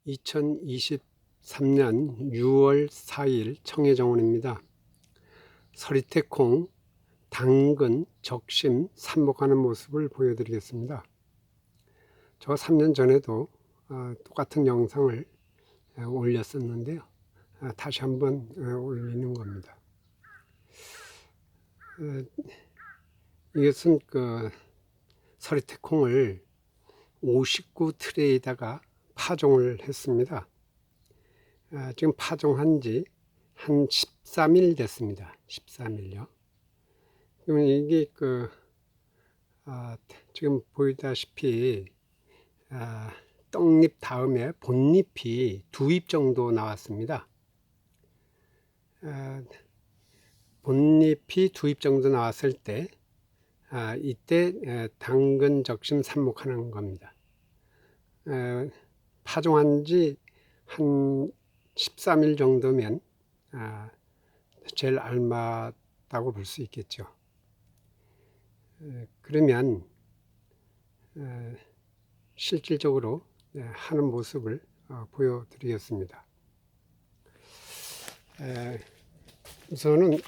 2023년 6월 4일 청해정원입니다. 서리태콩, 당근, 적심, 삽목하는 모습을 보여드리겠습니다. 저 3년 전에도 똑같은 영상을 올렸었는데요. 다시 한번 올리는 겁니다. 이것은 서리태콩을 59 트레에다가 파종을 했습니다. 지금 파종한 지 한 13일 됐습니다. 13일요. 그러면 이게 지금 보이다시피 떡잎 다음에 본잎이 2잎 정도 나왔습니다. 본잎이 2잎 정도 나왔을 때 이때 당근, 적심, 삽목하는 겁니다. 파종한 지 한 13일 정도면 제일 알맞다고 볼 수 있겠죠. 그러면 실질적으로 하는 모습을 보여드리겠습니다. 우선은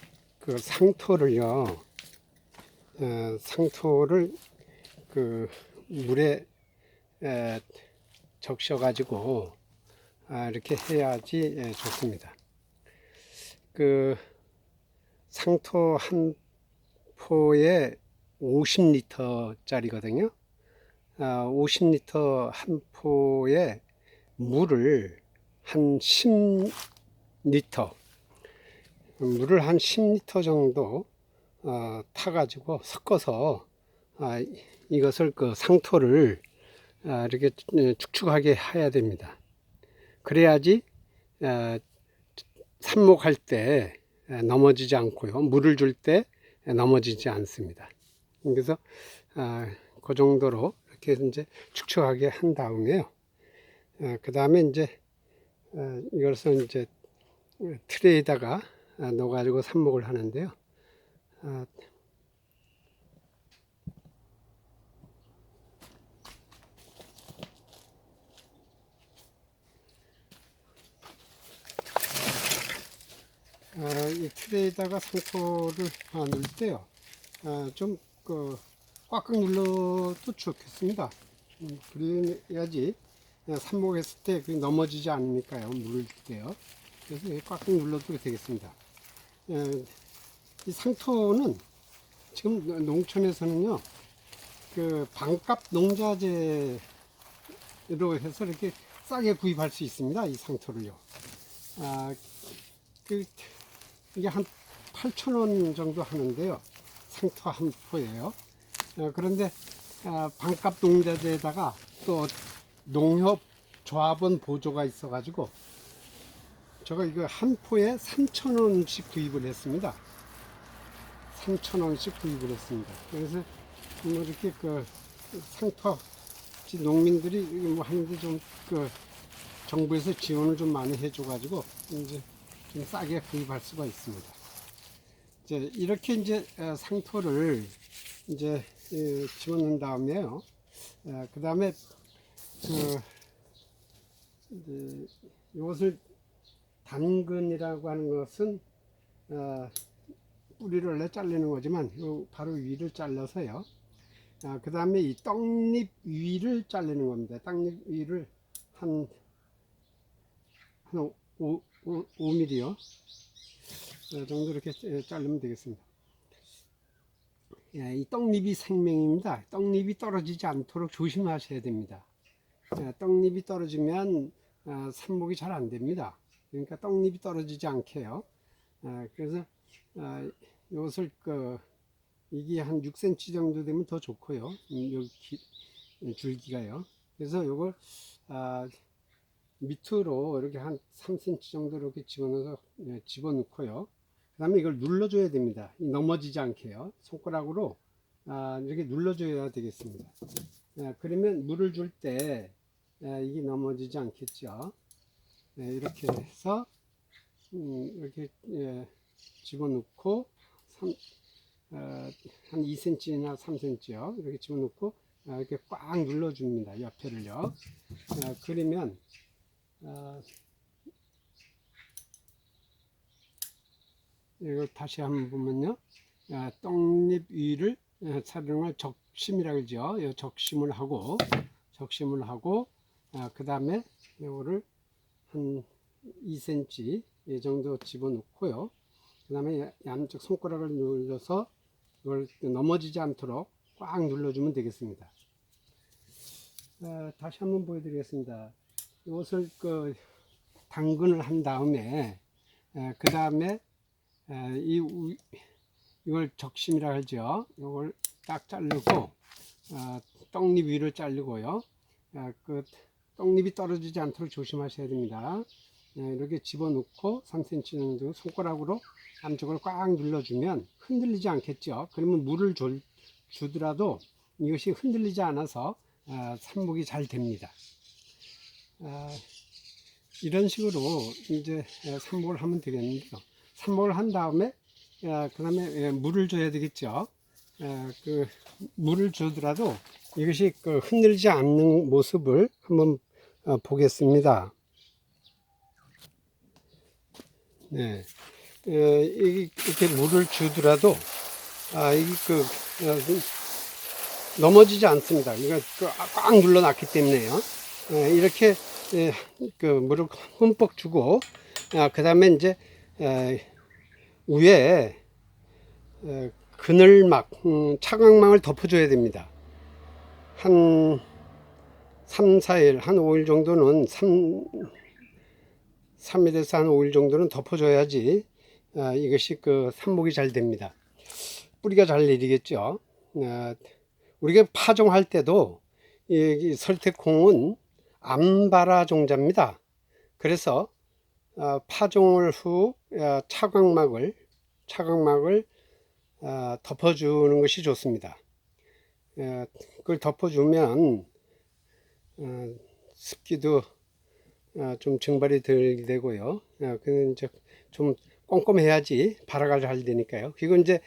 상토를요, 상토를 물에 적셔가지고 이렇게 해야지 좋습니다. 상토 한 포에 50리터 짜리거든요. 50리터 한 포에 물을 한 10리터, 물을 한 10리터 정도 타가지고 섞어서 이것을 상토를 이렇게 축축하게 해야 됩니다. 그래야지 삽목할 때 넘어지지 않고요. 물을 줄 때 넘어지지 않습니다. 그래서 그 정도로 이렇게 이제 축축하게 한 다음에요. 그 다음에 이제 이것을 이제 트레에다가 넣어가지고 삽목을 하는데요. 이 트레에다가 상토를 넣을 때요. 좀 꽉꽉 눌러도 좋겠습니다. 그래야지 삽목했을 때 넘어지지 않으니까요. 물을 줄 때요. 그래서 꽉꽉 눌러도 되겠습니다. 이 상토는 지금 농촌에서는요, 반값 농자재로 해서 이렇게 싸게 구입할 수 있습니다. 이 상토를요. 이게 한 8,000원 정도 하는데요. 상토 한 포예요. 그런데 반값 농자재에다가 또 농협 조합원 보조가 있어 가지고 제가 이거 한 포에 3,000원씩 구입을 했습니다. 3,000원씩 구입을 했습니다. 그래서 뭐 이렇게 상토 농민들이 뭐 하는데 좀 정부에서 지원을 좀 많이 해줘 가지고 이제 좀 싸게 구입할 수가 있습니다. 이제 이렇게 이제 상토를 이제 집어넣은 다음에요. 그 다음에 이것을 당근이라고 하는 것은 뿌리를 원래 자르는 거지만 바로 위를 잘라서요. 그 다음에 이 떡잎 위를 자르는 겁니다. 떡잎 위를 한 5mm요. 정도 이렇게 자르면 되겠습니다. 이 떡잎이 생명입니다. 떡잎이 떨어지지 않도록 조심하셔야 됩니다. 떡잎이 떨어지면 삽목이 잘 안 됩니다. 그러니까 떡잎이 떨어지지 않게요. 그래서 이것을 이게 한 6cm 정도 되면 더 좋고요. 여기 줄기가요. 그래서 이걸 밑으로 이렇게 한 3cm 정도 이렇게 집어넣고요. 그 다음에 이걸 눌러줘야 됩니다. 넘어지지 않게요. 손가락으로 이렇게 눌러줘야 되겠습니다. 그러면 물을 줄 때 이게 넘어지지 않겠죠. 이렇게 해서 이렇게 집어넣고 한 2cm나 3cm요. 이렇게 집어넣고 이렇게 꽉 눌러줍니다. 옆에를요. 그러면 어, 이걸 다시 한번 보면요. 떡잎 위를 사르는 걸 적심이라고 그러죠. 이 적심을 하고 그 다음에 이거를 한 2cm 이 정도 집어넣고요. 그 다음에 양쪽 손가락을 눌러서 이걸 넘어지지 않도록 꽉 눌러주면 되겠습니다. 다시 한번 보여드리겠습니다. 이것을 당근을 한 다음에 그 다음에 이걸 적심이라 하죠. 이걸 딱 자르고 떡잎 위를 자르고요. 그 떡잎이 떨어지지 않도록 조심하셔야 됩니다. 이렇게 집어넣고 3cm 정도 손가락으로 안쪽을 꽉 눌러주면 흔들리지 않겠죠. 그러면 물을 주더라도 이것이 흔들리지 않아서 삽목이 잘 됩니다. 이런 식으로 이제 삽목을 하면 되겠는데요. 삽목을 한 다음에 그 다음에 물을 줘야 되겠죠. 그 물을 주더라도 이것이 흔들리지 않는 모습을 한번 보겠습니다. 네, 이렇게 물을 주더라도 이게 넘어지지 않습니다. 이거 꽉 눌러놨기 때문에요. 이렇게 물을 흠뻑 주고 그 다음에 이제 위에 그늘막, 차광망을 덮어줘야 됩니다. 한 3, 4일, 한 5일 정도는 3일에서 한 5일 정도는 덮어줘야지 이것이 삽목이 잘 됩니다. 뿌리가 잘 내리겠죠. 우리가 파종할 때도 이 서리태콩은 암바라 종자입니다. 그래서 파종을 후 차광막을 덮어주는 것이 좋습니다. 그걸 덮어주면 습기도 좀 증발이 덜 되고요. 그 이제 좀 꼼꼼해야지 발화가 잘 되니까요. 그리고 이제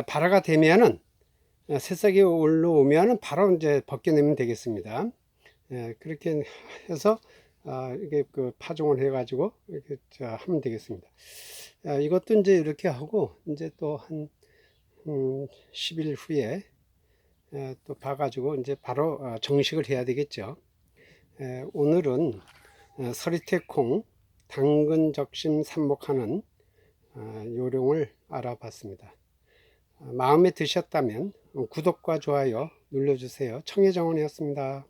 발화가 되면은 새싹이 올라오면은 바로 이제 벗겨내면 되겠습니다. 그렇게 해서 이게 파종을 해가지고 이렇게 하면 되겠습니다. 이것도 이제 이렇게 하고 이제 또 한 10일 후에 또 봐가지고 이제 바로 정식을 해야 되겠죠. 오늘은 서리태콩 당근 적심 삽목하는 요령을 알아봤습니다. 마음에 드셨다면 구독과 좋아요 눌러주세요. 청해정원이었습니다.